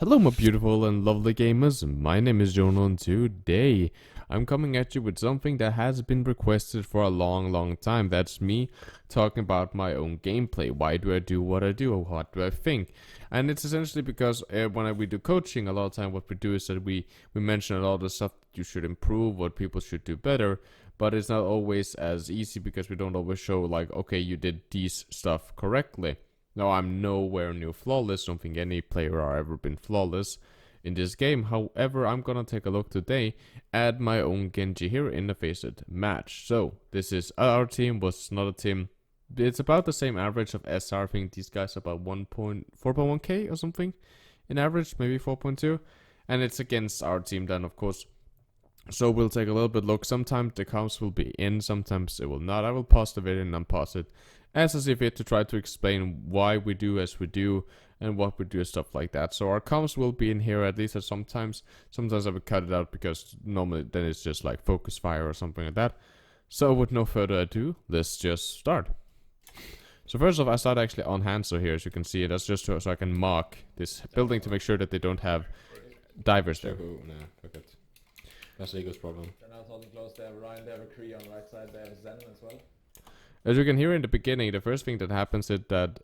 Hello my beautiful and lovely gamers, my name is Jonal and today I'm coming at you with something that has been requested for a long time. That's me talking about my own gameplay. Why do I do what I do, or what do I think? And it's essentially because when we do coaching, a lot of time what we do is that we mention a lot of the stuff that you should improve, what people should do better, but it's not always as easy because we don't always show like, okay, you did these stuff correctly. Now, I'm nowhere near flawless. Don't think any player are ever been flawless in this game. However, I'm gonna take a look today at my own Genji here in the Faceit match. So, this is our team, was not a team. It's about the same average of SR. I think these guys are about 4.1k or something in average, maybe 4.2. And it's against our team then, of course. So we'll take a little bit look. Sometimes the comps will be in, sometimes it will not. I will pause the video and unpause it as I see fit to try to explain why we do as we do and what we do and stuff like that. So our comps will be in here at least sometimes. Sometimes I will cut it out because normally then it's just like focus fire or something like that. So with no further ado, let's just start. So first off, I start actually on Hanzo here, as you can see. That's just so I can mark this building to make sure that they don't have divers there. Nah, fuck it. That's Eagle's problem. They're now holding close. They have Ryan, they have a Kree on the right side, they have Zen as well. As you can hear in the beginning, the first thing that happens is that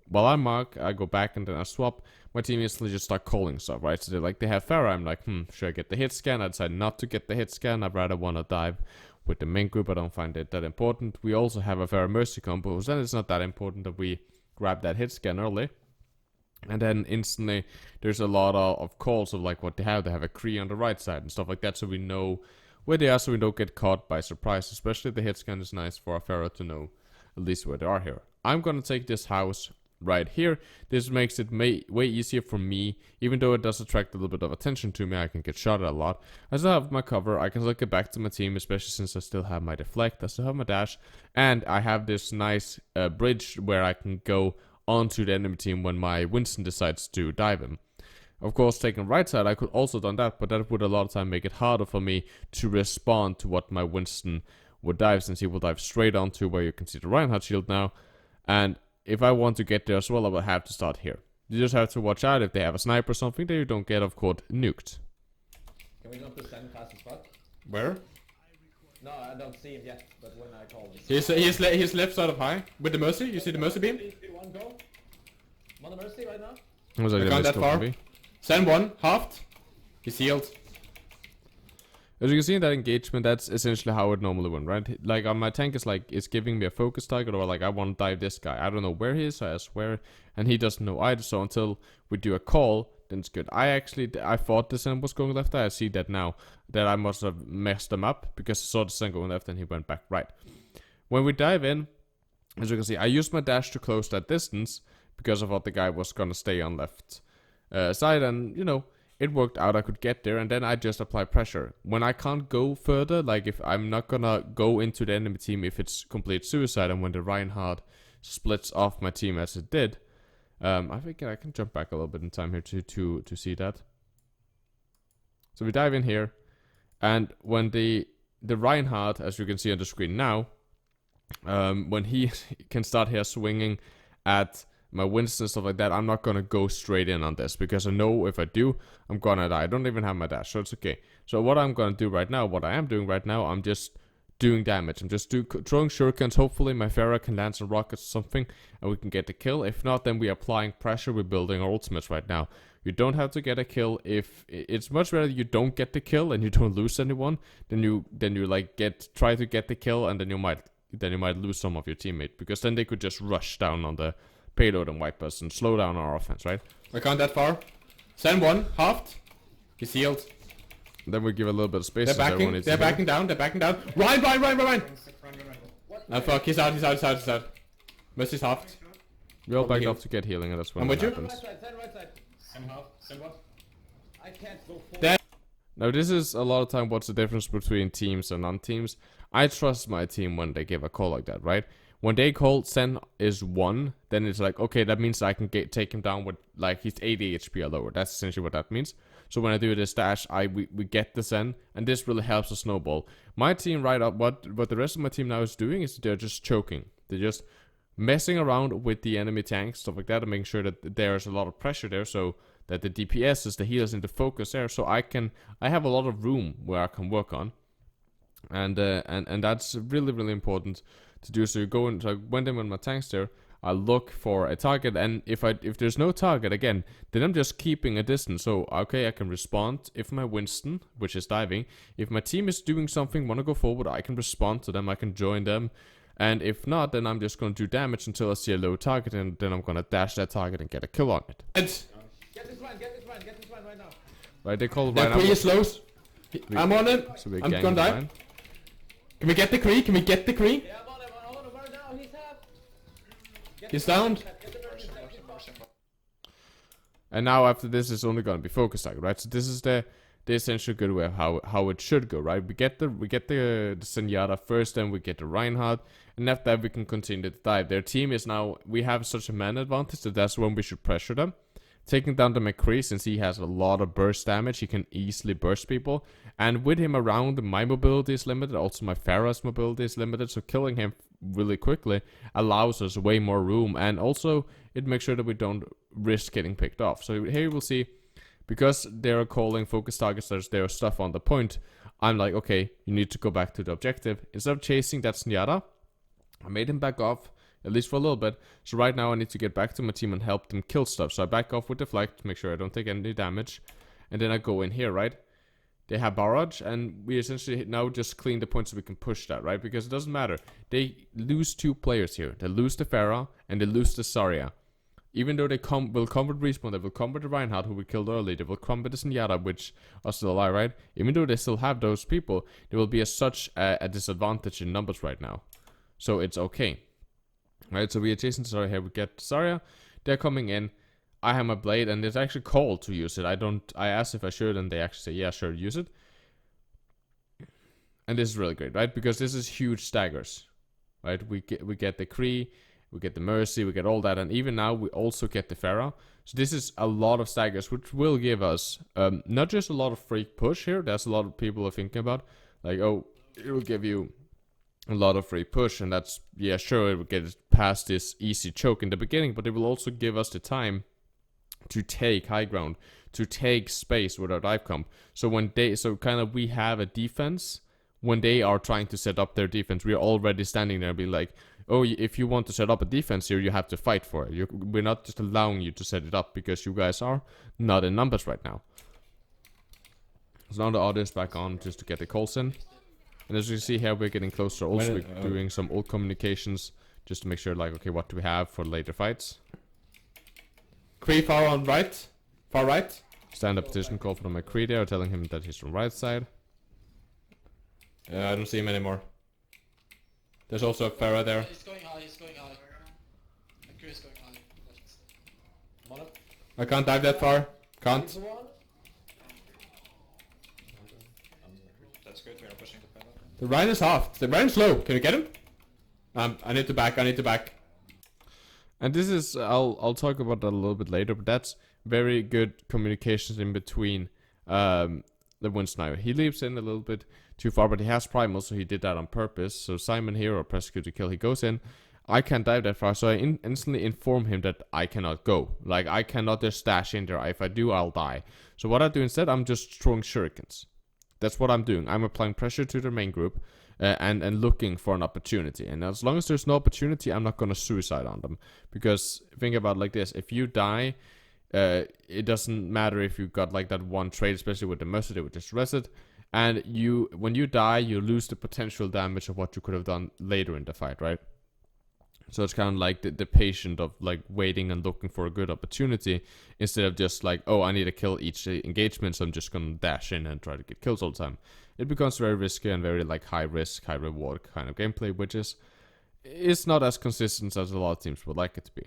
while I mark, I go back and then I swap. My team instantly just start calling stuff, right? So they have Pharah. I'm like, should I get the hit scan? I decide not to get the hit scan. I'd rather want to dive with the main group. I don't find it that important. We also have a Pharah Mercy combo, so then it's not that important that we grab that hit scan early. And then instantly, there's a lot of calls of like what they have. They have a Kree on the right side and stuff like that, so we know where they are, so we don't get caught by surprise. Especially the hit scan is nice for a Pharaoh to know at least where they are here. I'm gonna take this house right here. This makes it way easier for me, even though it does attract a little bit of attention to me. I can get shot at a lot. I still have my cover. I can still get back to my team, especially since I still have my deflect. I still have my dash, and I have this nice bridge where I can go onto the enemy team when my Winston decides to dive him. Of course, taking right side, I could also done that, but that would a lot of time make it harder for me to respond to what my Winston would dive, since he will dive straight onto where you can see the Reinhardt shield now. And if I want to get there as well, I will have to start here. You just have to watch out if they have a sniper or something that you don't get, of course, nuked. Can we jump to Zen fast as fuck? Where? No, I don't see him yet, but when I call this. He's left side of high with the Mercy. You see the Mercy beam? One go. I'm on the Mercy right now. Was like I can't that far. Send one, halved. He's healed. As you can see in that engagement, that's essentially how it normally went, right? Like on my tank is like, it's giving me a focus target, or like I want to dive this guy. I don't know where he is, so I swear, and he doesn't know either. So until we do a call, then it's good. I thought the Zen was going left. I see that now, that I must have messed him up because I saw the Zen going left and he went back right. When we dive in, as you can see, I used my dash to close that distance because I thought the guy was gonna stay on left side, and you know, it worked out. I could get there, and then I just apply pressure. When I can't go further, like if I'm not gonna go into the enemy team if it's complete suicide, and when the Reinhardt splits off my team as it did, I think I can jump back a little bit in time here to see that. So we dive in here, and when the Reinhardt, as you can see on the screen now, when he can start here swinging at my Winston and stuff like that, I'm not gonna go straight in on this because I know if I do, I'm gonna die. I don't even have my dash, so it's okay. So what I'm gonna do right now, what I am doing right now, I'm just doing damage. I'm just throwing shurikens. Hopefully my Pharah can land some rockets or something and we can get the kill. If not, then we're applying pressure. We're building our ultimates right now. You don't have to get a kill. If it's much better you don't get the kill and you don't lose anyone, then you like try to get the kill, and then you might lose some of your teammate, because then they could just rush down on the payload and wipe us and slow down our offense, right? I can't that far. Send one, halved. He's healed. Then we give a little bit of space. They're backing. They're backing down. They're backing down. Ryan. Oh fuck, he's out. Mercy's halved. We all backed off to get healing, and that's when it happens. Right side. Send what? I can't go forward. There. Now this is a lot of time what's the difference between teams and non-teams. I trust my team when they give a call like that, right? When they call Zen is 1, then it's like, okay, that means I can take him down with, like, he's 80 HP or lower. That's essentially what that means. So when I do this dash, we get the Zen, and this really helps the snowball. My team right up, what the rest of my team now is doing is they're just choking. They're just messing around with the enemy tanks, stuff like that, and making sure that there's a lot of pressure there, so that the DPS, the healers, into focus there, so I have a lot of room where I can work on, and that's really really important to do. So you go into, like, when I'm with my tanks there, I look for a target, and if there's no target again, then I'm just keeping a distance. So okay, I can respond if my Winston, which is diving, if my team is doing something, want to go forward, I can respond to them, I can join them. And if not, then I'm just going to do damage until I see a low target, and then I'm going to dash that target and get a kill on it. Get this one, get this one, get this one right now. Right, they call it The right Kree now. is low. I'm on him. So we're I'm ganking gonna die. line. Can we get the Kree? Can we get the Kree? Yeah, I'm on him right now, he's half. He's down. Get the mercy, And now after this, it's only going to be focus target, right? So this is the essential good way of how it should go, right? We get the Zenyatta first, then we get the Reinhardt, and after that we can continue to dive. Their team is now, we have such a man advantage that that's when we should pressure them. Taking down the McCree, since he has a lot of burst damage, he can easily burst people. And with him around, my mobility is limited, also my Pharah's mobility is limited, so killing him really quickly allows us way more room, and also it makes sure that we don't risk getting picked off. So here you will see, because they're calling focus targets, there's stuff on the point, I'm like, okay, you need to go back to the objective. Instead of chasing that Zenyatta, I made him back off, at least for a little bit. So right now I need to get back to my team and help them kill stuff. So I back off with deflect to make sure I don't take any damage. And then I go in here, right? They have barrage, and we essentially now just clean the point so we can push that, right? Because it doesn't matter. They lose 2 players here. They lose the Pharah, and they lose the Zarya. Even though they will come with Respawn, they will come with the Reinhardt, who we killed early, they will come with the Zenyatta, which are still alive, right? Even though they still have those people, there will be such a disadvantage in numbers right now. So it's okay. Right, so we are chasing Zarya here, we get Zarya, they're coming in, I have my blade, and it's actually called to use it. I asked if I should, and they actually say, yeah, sure, use it. And this is really great, right? Because this is huge staggers, right? We get the Kree, we get the Mercy, we get all that, and even now we also get the Pharah. So this is a lot of staggers, which will give us not just a lot of free push here. There's a lot of people are thinking about, like, oh, it will give you a lot of free push, and that's, yeah, sure, it will get us past this easy choke in the beginning, but it will also give us the time to take high ground, to take space with our dive comp. So when we have a defense, when they are trying to set up their defense, we are already standing there and be like, oh, if you want to set up a defense here, you have to fight for it. We're not just allowing you to set it up because you guys are not in numbers right now. So now the audio is back on just to get the calls in. And as you see here, we're getting closer. Also, we're doing some old communications just to make sure, like, okay, what do we have for later fights? Kree far on right. Far right. Stand up position call from McCree there, telling him that he's from right side. I don't see him anymore. There's also a Pharah there. He's going high, he's going high. McCree is going high. I'm on it. I can't dive that far. Can't. That's good, we are pushing the pedal. The Ryan is half. The Ryan is low. Can you get him? I need to back. I need to back. And this is, I'll talk about that a little bit later, but that's very good communications in between the Winston. He leaps in a little bit too far, but he has primal, so he did that on purpose. So Simon here, or press Q to kill, he goes in. I can't dive that far, so I instantly inform him that I cannot go. Like, I cannot just dash in there. If I do, I'll die. So what I do instead, I'm just throwing shurikens. That's what I'm doing. I'm applying pressure to the main group and looking for an opportunity. And as long as there's no opportunity, I'm not going to suicide on them. Because think about it like this. If you die, it doesn't matter if you got like that one trade, especially with the Mercy, with this reset. And when you die, you lose the potential damage of what you could have done later in the fight, right? So it's kind of like the patient of like waiting and looking for a good opportunity instead of just like, oh, I need to kill each engagement, so I'm just gonna dash in and try to get kills all the time. It becomes very risky and very like high risk, high reward kind of gameplay, which is not as consistent as a lot of teams would like it to be.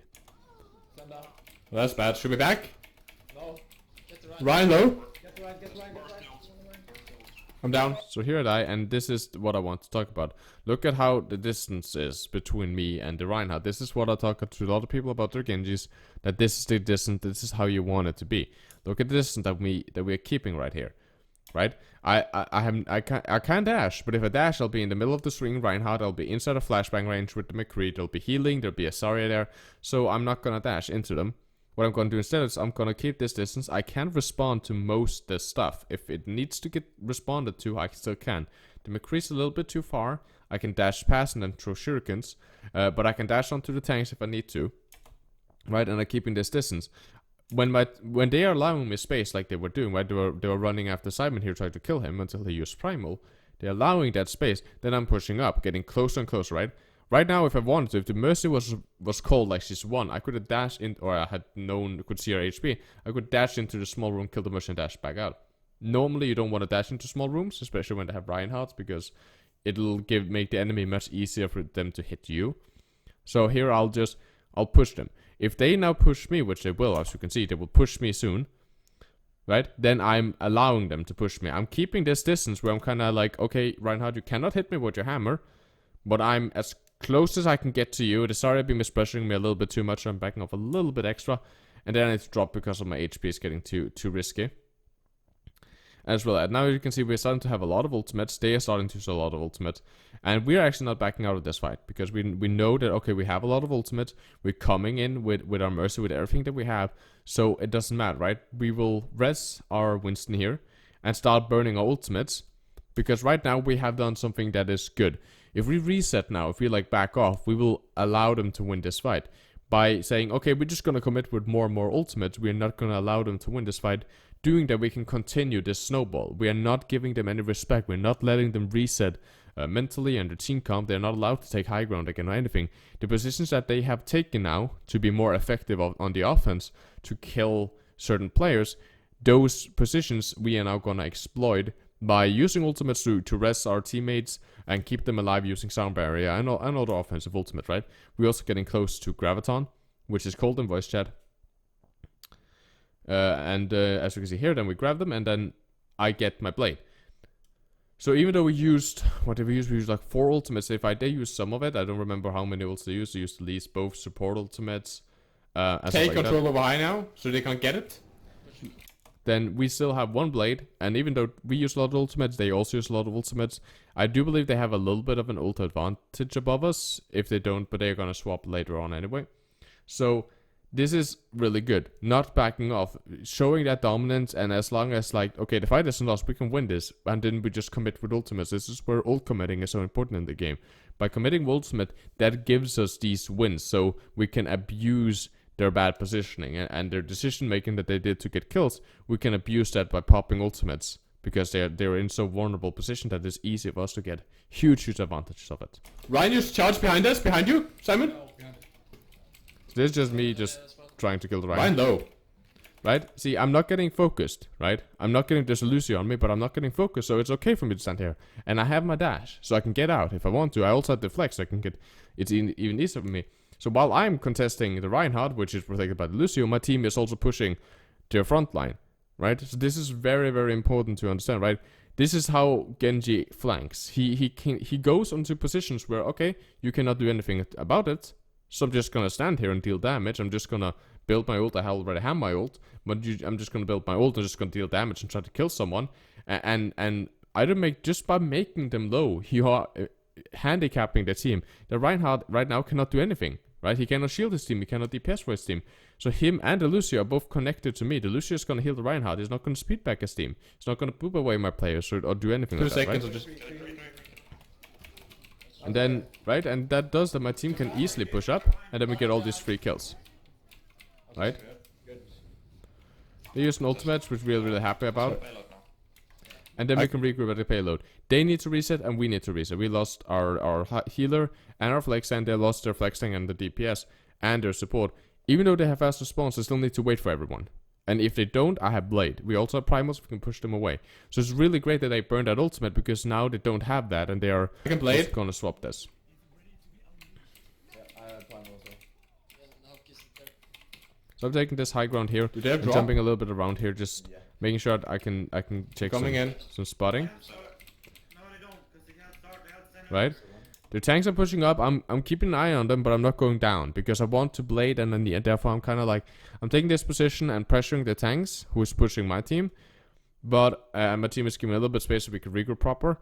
Stand down. Well, that's bad. Should we back? No. Get the right. Ryan low. Get the right, get the right, get the right. I'm down. So here I die, and this is what I want to talk about. Look at how the distance is between me and the Reinhardt. This is what I talk to a lot of people about their Genjis, that this is the distance, this is how you want it to be. Look at the distance that we're keeping right here. Right? I can't dash, but if I dash, I'll be in the middle of the swing Reinhardt, I'll be inside of flashbang range with the McCree, there'll be healing, there'll be a Zarya there, so I'm not gonna dash into them. what I'm gonna do instead is I'm gonna keep this distance. I can respond to most this stuff. If it needs to get responded to, I still can. The McCree's a little bit too far. I can dash past and then throw shurikens. But I can dash onto the tanks if I need to. Right, and I'm keeping this distance. When they are allowing me space like they were doing, right? They were running after Simon here trying to kill him until he used Primal. They're allowing that space, then I'm pushing up, getting closer and closer, right? Right now, if I wanted to, if the Mercy was called like she's won, I could have dashed in, or I had known, could see her HP, I could dash into the small room, kill the Mercy and dash back out. Normally, you don't want to dash into small rooms, especially when they have Reinhardt, because it'll make the enemy much easier for them to hit you. So here, I'll push them. If they now push me, which they will, as you can see, they will push me soon, right? Then I'm allowing them to push me. I'm keeping this distance where I'm kind of like, okay, Reinhardt, you cannot hit me with your hammer, but I'm as close as I can get to you. The Zarya beam is pressuring me a little bit too much, so I'm backing off a little bit extra, and then I need to drop because of my HP is getting too risky. As well, and now you can see we're starting to have a lot of ultimates. They are starting to use a lot of ultimates. And we're actually not backing out of this fight. Because we know that, okay, we have a lot of ultimates. We're coming in with our Mercy, with everything that we have. So it doesn't matter, right? We will res our Winston here and start burning our ultimates. Because right now we have done something that is good. If we reset now, if we like back off, we will allow them to win this fight. By saying, okay, we're just going to commit with more and more ultimates. We're not going to allow them to win this fight. Doing that, we can continue this snowball. We are not giving them any respect. We're not letting them reset mentally and the team comp. They're not allowed to take high ground again or anything. The positions that they have taken now to be more effective on the offense, to kill certain players, those positions we are now going to exploit by using ultimates to rest our teammates and keep them alive using sound barrier and other offensive ultimate, right? We're also getting close to Graviton, which is called in voice chat. As you can see here, then we grab them, and then I get my blade. So even though we used, what did we use? We used like 4 ultimates. If they use some of it, I don't remember how many ults they used. They used at least both support ultimates. Take control over high now, so they can't get it. Then we still have 1 blade, and even though we use a lot of ultimates, they also use a lot of ultimates. I do believe they have a little bit of an ult advantage above us. If they don't, but they're gonna swap later on anyway. So this is really good. Not backing off. Showing that dominance, and as long as like, okay, the fight isn't lost, we can win this. And then we just commit with ultimates. This is where ult committing is so important in the game. By committing ultimate, that gives us these wins. So we can abuse their bad positioning. And their decision making that they did to get kills. We can abuse that by popping ultimates. Because they're in so vulnerable position that it's easy for us to get huge advantages of it. Ryan, you charge behind us, behind you, Simon. This is just me trying to kill the Ryan. Ryan low. Right? See, I'm not getting focused, right? I'm not getting this Lucio on me, but I'm not getting focused, so it's okay for me to stand here. And I have my dash, so I can get out if I want to. I also have the flex, so I can get... It's even easier for me. So while I'm contesting the Reinhardt, which is protected by the Lucio, my team is also pushing their front line, right? So this is very, very important to understand, right? This is how Genji flanks. He goes onto positions where, okay, you cannot do anything about it. So I'm just gonna stand here and deal damage. I'm just gonna build my ult. I already have my ult, but I'm just gonna build my ult and just gonna deal damage and try to kill someone. And either just by making them low, you are handicapping the team. The Reinhardt right now cannot do anything, right? He cannot shield his team. He cannot DPS for his team. So him and the Lucio are both connected to me. The Lucio is gonna heal the Reinhardt. He's not gonna speed back his team. He's not gonna poop away my players or do anything like that, right? 2 seconds or just... And then, right, and that does that my team can easily push up, and then we get all these free kills. Right? They use an ultimate, which we're really happy about. And then we can regroup at the payload. They need to reset, and we need to reset. We lost our healer and our flex tank. They lost their flex tank and the DPS and their support. Even though they have fast response, they still need to wait for everyone. And if they don't, I have Blade. We also have Primals, we can push them away. So it's really great that they burned that ultimate, because now they don't have that, and they are gonna swap this. So I'm taking this high ground here, and jumping a little bit around here, just making sure that I can check some spotting. Right? The tanks are pushing up. I'm keeping an eye on them, but I'm not going down because I want to blade, and therefore I'm kind of like, I'm taking this position and pressuring the tanks, who is pushing my team, but my team is giving a little bit of space so we can regroup proper.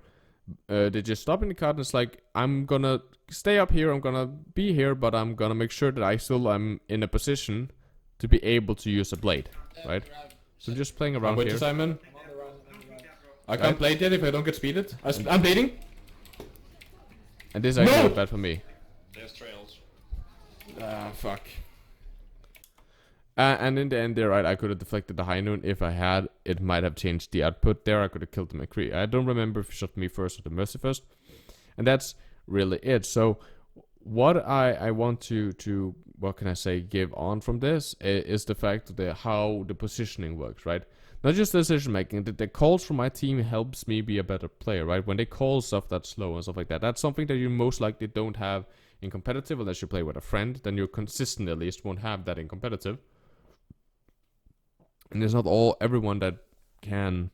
They just stop in the card, and it's like, I'm gonna stay up here, I'm gonna be here, but I'm gonna make sure that I still am in a position to be able to use a blade, right? Grab. So I'm just playing I'm around with you, here. Simon. I'm on the run. I'm on the run. I can't blade yet if I don't get speeded. I'm bleeding. And this is actually No! not bad for me. There's trails. Ah, fuck. And in the end there, right, I could have deflected the high noon if I had. It might have changed the output there. I could have killed the McCree. I don't remember if he shot me first or the Mercy first. And that's really it. So what I want to what can I say, give on from this is the fact that how the positioning works, right? Not just decision making. The calls from my team helps me be a better player, right? When they call stuff that's slow and stuff like that, that's something that you most likely don't have in competitive unless you play with a friend. Then you consistently at least won't have that in competitive. And there's not everyone that can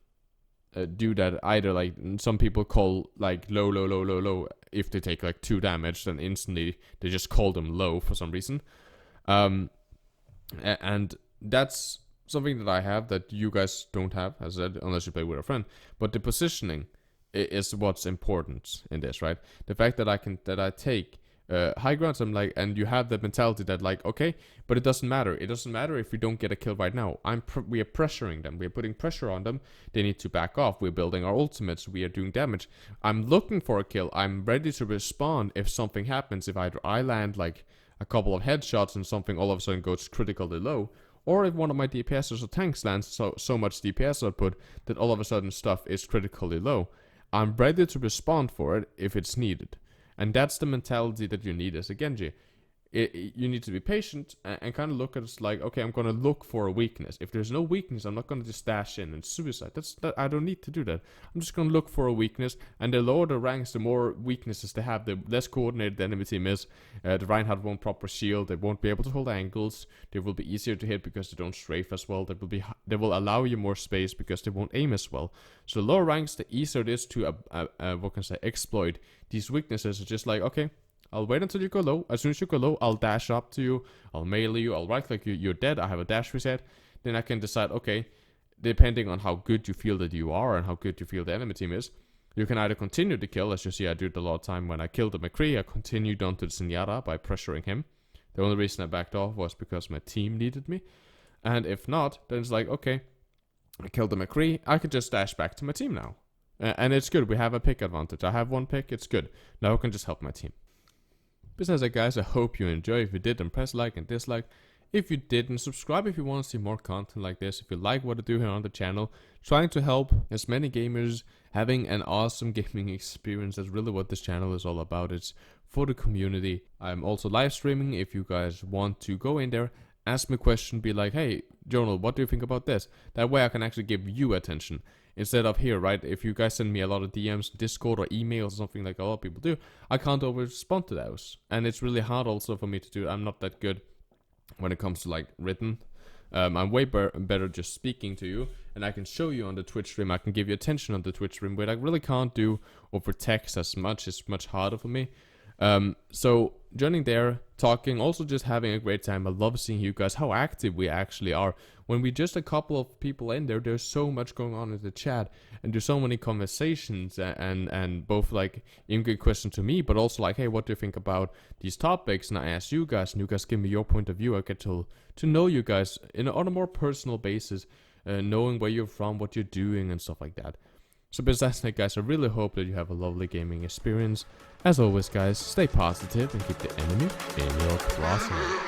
do that either. Like some people call like low if they take like 2 damage, then instantly they just call them low for some reason. And that's something that I have that you guys don't have, as I said, unless you play with a friend. But the positioning is what's important in this, right? The fact that I take high grounds, I'm like, and you have that mentality that like, okay, but it doesn't matter. It doesn't matter if we don't get a kill right now. We are pressuring them. We are putting pressure on them. They need to back off. We're building our ultimates. We are doing damage. I'm looking for a kill. I'm ready to respond if something happens. If either I land like a couple of headshots and something all of a sudden goes critically low, or if one of my DPSs or tanks lands so much DPS output that all of a sudden stuff is critically low, I'm ready to respond for it if it's needed. And that's the mentality that you need as a Genji. You need to be patient and kind of look at it like, okay, I'm going to look for a weakness. If there's no weakness, I'm not going to just dash in and suicide. I don't need to do that. I'm just going to look for a weakness. And the lower the ranks, the more weaknesses they have, the less coordinated the enemy team is. The Reinhardt won't proper shield. They won't be able to hold angles. They will be easier to hit because they don't strafe as well. They will allow you more space because they won't aim as well. So the lower ranks, the easier it is to what can I say, exploit these weaknesses. It's just like, okay, I'll wait until you go low. As soon as you go low, I'll dash up to you. I'll melee you. I'll right click you. You're dead. I have a dash reset. Then I can decide, okay, depending on how good you feel that you are and how good you feel the enemy team is, you can either continue the kill, as you see I did a lot of time when I killed the McCree. I continued on to the Zenyatta by pressuring him. The only reason I backed off was because my team needed me. And if not, then it's like, okay, I killed the McCree. I could just dash back to my team now. And it's good. We have a pick advantage. I have one pick. It's good. Now I can just help my team. Besides that, guys, I hope you enjoy. If you did, then press like and dislike. If you didn't, subscribe if you want to see more content like this. If you like what I do here on the channel, trying to help as many gamers having an awesome gaming experience. That's really what this channel is all about. It's for the community. I'm also live streaming. If you guys want to go in there, ask me a question, be like, hey, Jonal, what do you think about this? That way I can actually give you attention. Instead of here, right? If you guys send me a lot of DMs, Discord or emails or something like a lot of people do, I can't always respond to those. And it's really hard also for me to do. I'm not that good when it comes to like written. I'm way better just speaking to you. And I can show you on the Twitch stream. I can give you attention on the Twitch stream, but I really can't do over text as much. It's much harder for me. So joining there, talking, also just having a great time. I love seeing you guys, how active we actually are. When we just a couple of people in there, there's so much going on in the chat, and there's so many conversations, and both like in good questions to me, but also like, hey, what do you think about these topics? And I ask you guys, and you guys give me your point of view. I get to know you guys on a more personal basis, knowing where you're from, what you're doing, and stuff like that. So besides that, guys, I really hope that you have a lovely gaming experience. As always, guys, stay positive and keep the enemy in your crosshair.